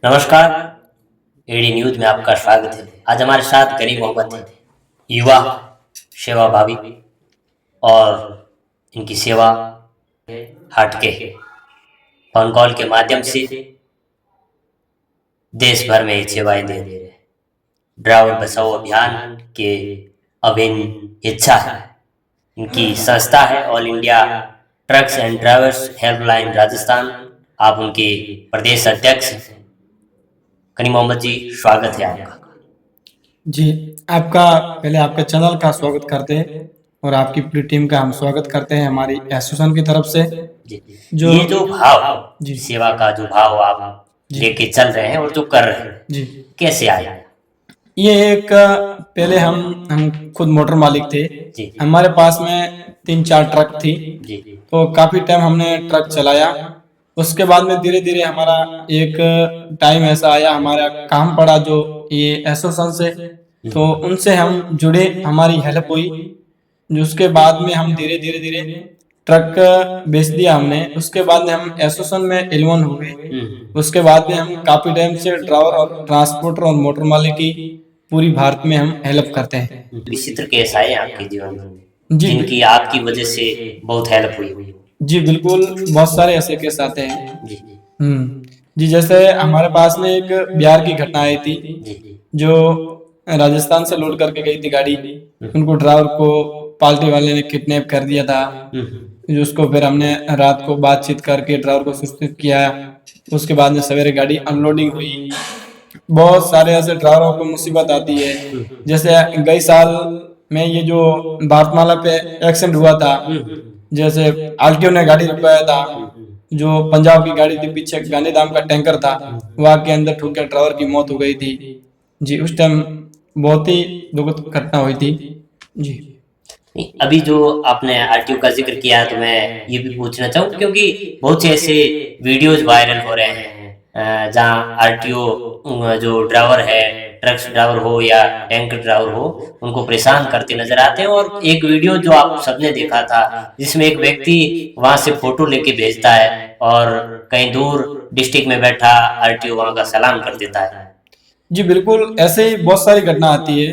नमस्कार। AD news में आपका स्वागत है। आज हमारे साथ गरीब मोहम्मद है, युवा सेवा भावी और इनकी सेवा हटके फोन कॉल के माध्यम से देश भर में सेवाएं दे रहे हैं। ड्राइवर बचाओ अभियान के अभिन्न हिस्सा है। इनकी संस्था है all India trucks and drivers helpline Rajasthan. आप उनके प्रदेश अध्यक्ष हैं। गरीब मोहम्मद जी, स्वागत है आपका। जी, आपका पहले आपके चैनल का स्वागत करते हैं और आपकी पूरी टीम का हम स्वागत करते हैं हमारी एसोसिएशन की तरफ से। जी, ये जो भाव जी सेवा का जो भाव आप लेके चल रहे हैं और जो कर रहे हैं जी, कैसे आया? ये एक पहले हम खुद मोटर मालिक थे जी। हमारे पास में 3-4 ट्रक थी जी। तो काफी टाइम हमने ट्रक चलाया। उसके बाद में धीरे धीरे हमारा एक टाइम ऐसा आया, हमारा काम पड़ा जो ये एसोसिएशन से, तो उनसे हम जुड़े, हमारी हेल्प हुई। जो उसके बाद में हम धीरे धीरे ट्रक बेच दिया हमने। उसके बाद में हम एसोसिएशन में इन्वॉल्व हो गए। उसके बाद में हम काफी टाइम से ड्राइवर और ट्रांसपोर्टर और मोटर मालिक की पूरी भारत में हम हेल्प करते हैं। विचित्र केस आए आपके जीवन में जिनकी आपकी वजह से बहुत हेल्प हुई? जी बिल्कुल, बहुत सारे ऐसे केस आते हैं जी। जैसे हमारे पास में एक बिहार की घटना आई थी, जो राजस्थान से लोड करके गई थी गाड़ी। उनको ड्राइवर को पार्टी वाले ने किडनैप कर दिया था। उसको फिर हमने रात को बातचीत करके ड्राइवर को सूचित किया। उसके बाद में सवेरे गाड़ी अनलोडिंग हुई। बहुत सारे ऐसे ड्राइवरों को मुसीबत आती है। जैसे गई साल में ये जो भारतमाला पे एक्सीडेंट हुआ था, जैसे आरटीओ ने गाड़ी रुकवाया था, जो पंजाब की गाड़ी थी, पीछे गांधीधाम का टैंकर था, वहां के अंदर ठुक के ड्राइवर की मौत हो गई थी जी। उस टाइम बहुत ही दुखद घटना हुई थी जी। अभी जो आपने आरटीओ का जिक्र किया, तो मैं ये भी पूछना चाहूँ क्योंकि बहुत से ऐसे वीडियोज वायरल हो रहे हैं जहाँ आरटीओ जो ड्राइवर है, ट्रक ड्राइवर हो या टैंकर ड्राइवर हो, उनको परेशान करते नजर आते हैं। और एक वीडियो जो आप सबने देखा था जिसमें एक व्यक्ति वहां से फोटो लेके भेजता है और कहीं दूर डिस्ट्रिक्ट में बैठा आरटीओ वहां का सलाम कर देता है। जी बिल्कुल, ऐसे ही बहुत सारी घटना आती है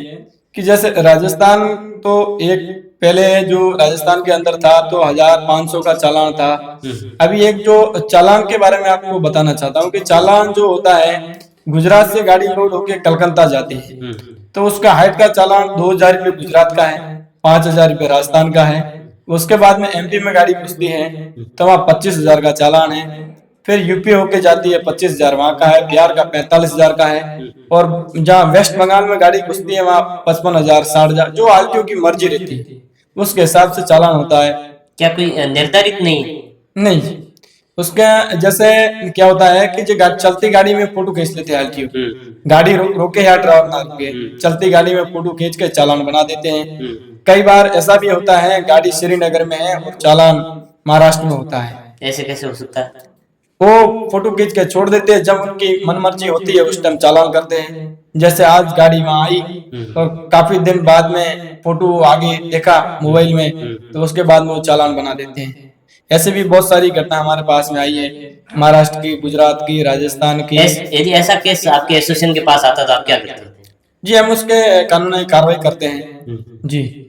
कि जैसे राजस्थान, तो एक पहले जो राजस्थान के अंदर था तो 1500 का चालान था। अभी एक जो चालान के बारे में आपको बताना चाहता हूँ कि चालान जो होता है, गुजरात से गाड़ी लोड होके कलकत्ता जाती है, तो उसका हाइट का चालान 2000 रुपये गुजरात का है, 5000 रुपये राजस्थान का है। उसके बाद में एमपी में गाड़ी घुसती है तो वहाँ 25,000 का चालान है। फिर यूपी होके जाती है 25,000 वहाँ का है, बिहार का 45,000 का है, और जहाँ वेस्ट बंगाल में गाड़ी घुसती है वहाँ 55,000, 60,000, जो आरटीओ की मर्जी रहती है उसके हिसाब से चालान होता है। क्या कोई निर्धारित नहीं, उसका जैसे क्या होता है कि जो चलती गाड़ी में फोटो खींच लेते हैं आरटीओ, गाड़ी रोके या ड्राइवर ना रोके, चलती गाड़ी में फोटो खींच के चालान बना देते हैं। कई बार ऐसा भी होता है गाड़ी श्रीनगर में है और चालान महाराष्ट्र में होता है। ऐसे कैसे हो सकता है? वो फोटो खींच के छोड़ देते हैं, जब उनकी मनमर्जी होती है उस टाइम चालान करते हैं। जैसे आज गाड़ी वहां आई और काफी दिन बाद में फोटो आगे देखा मोबाइल में, तो उसके बाद में वो चालान बना देते हैं। ऐसे भी बहुत सारी घटना हमारे पास में आई है, महाराष्ट्र की, गुजरात की, राजस्थान की। यदि ऐसा केस आपके एसोसिएशन के पास आता तो आप क्या करते थे? जी, हम उसके कानूनी कार्रवाई करते हैं जी।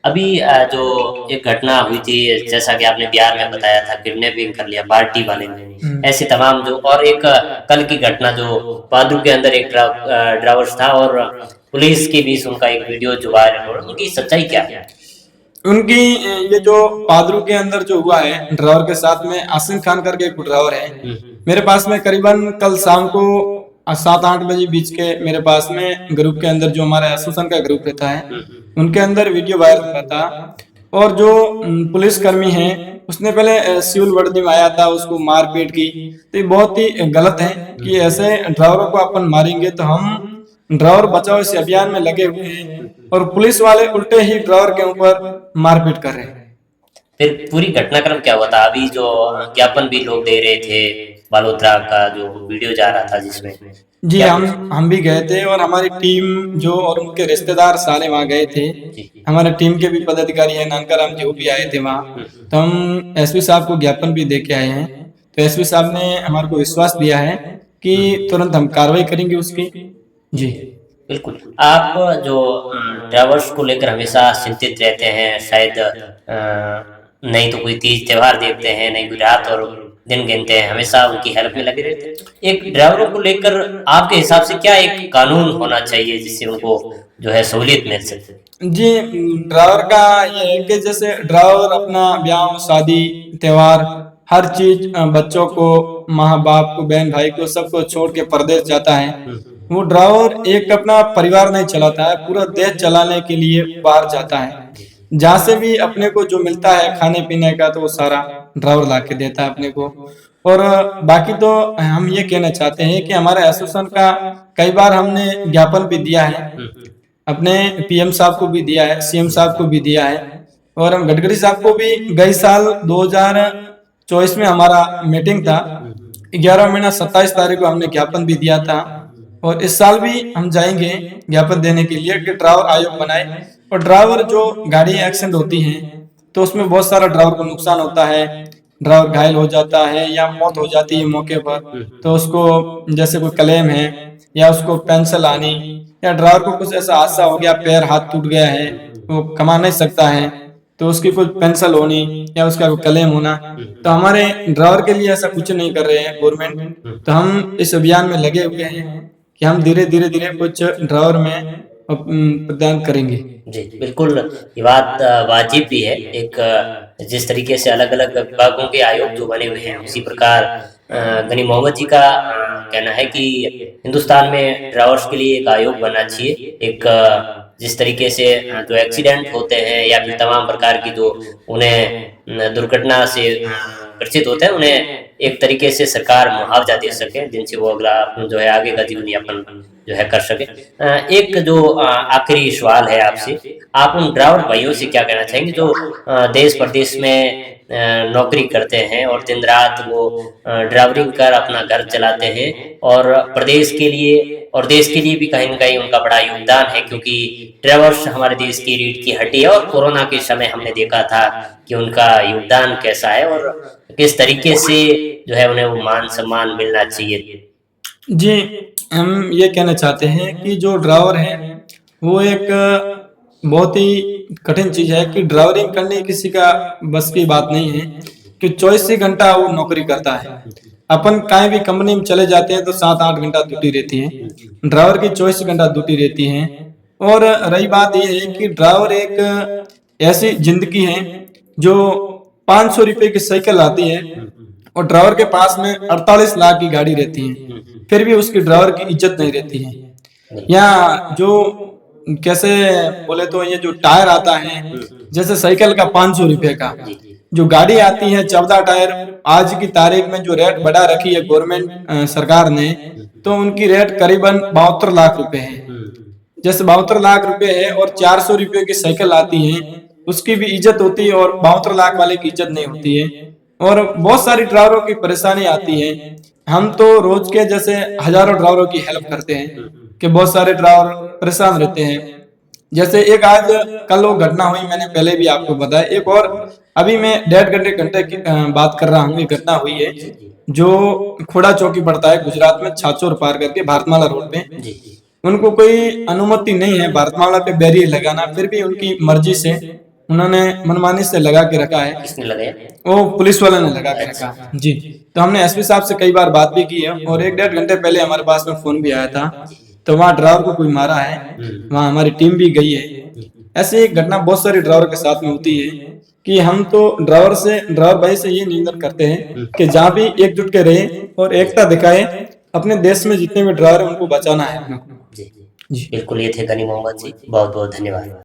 अभी जो एक घटना हुई थी, जैसा कि आपने बिहार में बताया था, किडनैपिंग कर लिया पार्टी वाले ने, ऐसे तमाम जो, और एक कल की घटना जो पादरू के अंदर एक ड्राइवर था और पुलिस के बीच उनका एक वीडियो जो वायरल हो रहा है, उनकी सच्चाई क्या है? उनकी ये जो पादरू के अंदर जो हुआ है ड्राइवर के साथ में, आसिम खान करके एक ड्राइवर है, मेरे पास में करीबन कल शाम को 7-8 बजे बीच के मेरे पास में ग्रुप के अंदर, जो हमारा एसोसिएशन का ग्रुप रहता है, उनके अंदर वीडियो वायरल हुआ था। और जो पुलिसकर्मी है उसने पहले सिविल वर्दी में आया था, उसको मारपीट की। तो ये बहुत ही गलत है कि ऐसे ड्राइवरों को अपन मारेंगे। तो हम ड्राइवर बचाओ इस अभियान में लगे हुए हैं और पुलिस वाले उल्टे ही ड्राइवर के ऊपर मारपीट कर रहे हैं। फिर पूरी घटनाक्रम क्या हुआ था? अभी जो ज्ञापन भी लोग दे रहे थे, बालोतरा का जो वीडियो जा रहा था जिसमें, जी हम भी गए थे और हमारी टीम जो और उनके रिश्तेदार सारे वहाँ गए थे। हमारे टीम के भी पदाधिकारी है, नानकाराम जी, वो भी आए थे वहाँ। तो हम एसपी साहब को ज्ञापन भी दे के आए हैं। तो एसपी साहब ने हमारे को विश्वास दिया है कि तुरंत हम कार्रवाई करेंगे उसकी। जी बिल्कुल। आप जो ड्राइवर्स को लेकर हमेशा चिंतित रहते हैं, शायद नहीं तो कोई तीज त्योहार देखते हैं, नहीं कोई रात और दिन गिनते हैं, हमेशा उनकी हेल्प में लगे रहते हैं। एक ड्राइवरों को लेकर आपके हिसाब से क्या एक कानून होना चाहिए जिससे उनको जो है सहूलियत मिल सके? जी, ड्राइवर का ये है कि जैसे ड्राइवर अपना ब्याह शादी त्योहार हर चीज बच्चों को माँ बाप को बहन भाई को सबको छोड़ के परदेश जाता है। वो ड्राइवर एक अपना परिवार नहीं चलाता है, पूरा देश चलाने के लिए बाहर जाता है। जहाँ से भी अपने को जो मिलता है खाने पीने का तो वो सारा ड्राइवर ला के देता है अपने को। और बाकी तो हम ये कहना चाहते हैं कि हमारे एसोसिएशन का कई बार हमने ज्ञापन भी दिया है, अपने पीएम साहब को भी दिया है, सीएम साहब को भी दिया है, और हम गडकरी साहब को भी गए साल 2024 में हमारा मीटिंग था, 11 महीना 27 तारीख को हमने ज्ञापन भी दिया था। और इस साल भी हम जाएंगे ज्ञापन देने के लिए कि ड्राइवर आयोग बनाए। और ड्राइवर जो गाड़ी एक्सीडेंट होती है तो उसमें बहुत सारा ड्राइवर को नुकसान होता है, ड्राइवर घायल हो जाता है या मौत हो जाती है मौके पर, तो उसको जैसे कोई क्लेम है या उसको पेंशन आनी, या ड्राइवर को कुछ ऐसा हादसा हो गया, पैर हाथ टूट गया है, वो कमा नहीं सकता है तो उसकी कुछ पेंशन होनी या उसका कोई क्लेम होना। तो हमारे ड्राइवर के लिए ऐसा कुछ नहीं कर रहे हैं गवर्नमेंट। तो हम इस अभियान में लगे हुए हैं कि हम धीरे धीरे कुछ ड्राइवर में प्रदान करेंगे। जी बिल्कुल, ये बात वाजिब भी है। एक जिस तरीके से अलग अलग विभागों के आयोग जो बने हुए हैं, उसी प्रकार गनी मोहम्मद जी का कहना है कि हिंदुस्तान में ड्राइवर्स के लिए एक आयोग बनना चाहिए। एक जिस तरीके से जो एक्सीडेंट होते हैं या फिर तमाम प्रकार की जो उन्हें दुर्घटना से ग्रसित होते हैं, उन्हें एक तरीके से सरकार मुआवजा दे सके जिनसे वो अगला जो है आगे का जीवन यापन जो है कर सके। एक जो आखिरी सवाल है आपसे, आप उन ड्राइवर भाइयों से क्या कहना चाहेंगे जो देश प्रदेश में नौकरी करते हैं और दिन रात वो ड्राइवरिंग कर अपना घर चलाते हैं और प्रदेश के लिए और देश के लिए भी कहीं न कहीं उनका बड़ा योगदान है, क्योंकि ड्राइवर्स हमारे देश की रीढ़ की हड्डी है और कोरोना के समय हमने देखा था कि उनका योगदान कैसा है और किस तरीके से जो है उन्हें वो मान सम्मान मिलना चाहिए। जी, हम ये कहना चाहते हैं कि जो ड्राइवर है वो एक बहुत ही कठिन चीज है कि ड्राइवरिंग करनी किसी का बस की बात नहीं है कि 24 घंटा वो नौकरी करता है। अपन कहीं भी कंपनी में चले जाते हैं तो 7-8 घंटा ड्यूटी रहती है, ड्राइवर की 24 घंटा ड्यूटी रहती है। और रही बात ये है कि ड्राइवर एक ऐसी जिंदगी है जो 500 रुपए की साइकिल आती है और ड्राइवर के पास में 48 लाख की गाड़ी रहती है, फिर भी उसकी ड्राइवर की इज्जत नहीं रहती है। या जो कैसे बोले तो ये जो टायर आता है, जैसे साइकिल का 500 रुपए का, जो गाड़ी आती है 14 टायर, आज की तारीख में जो रेट बढ़ा रखी है गवर्नमेंट सरकार ने, तो उनकी रेट करीबन 72 लाख रुपए है। जैसे 72 लाख रुपए है और 400 रुपए की साइकिल आती है, उसकी भी इज्जत होती है और 72 लाख वाले की इज्जत नहीं होती है। और बहुत सारी ड्राइवरों की परेशानी आती है। हम तो रोज के जैसे हजारों ड्राइवरों की हेल्प करते हैं कि बहुत सारे ड्राइवर परेशान रहते हैं। जैसे एक आज कल वो घटना हुई, मैंने पहले भी आपको बताया, एक और अभी मैं 1.5 घंटे की बात कर रहा हूँ, ये घटना हुई है जो खोड़ा चौकी पड़ता है गुजरात में, छाछोर पार करके भारतमाला रोड पे। उनको कोई अनुमति नहीं है भारतमाला पे बैरियर लगाना, फिर भी उनकी मर्जी से उन्होंने मनमानी से लगा के रखा है। किसने लगाया? वो पुलिस वाले ने लगा के रखा। जी, तो हमने एसपी साहब से कई बार बात भी की है और 1-1.5 घंटे पहले हमारे पास में फोन भी आया था, तो वहाँ ड्राइवर को कोई मारा है, वहाँ हमारी टीम भी गई है। ऐसी एक घटना बहुत सारे ड्राइवर के साथ में होती है कि हम तो ड्राइवर भाई से ये निवेदन करते हैं कि जहाँ भी एकजुट के रहे और एकता दिखाए, अपने देश में जितने भी ड्राइवर है उनको बचाना है अपने को। जी बिल्कुल, ये थे गनी मोहम्मद जी, बहुत बहुत धन्यवाद।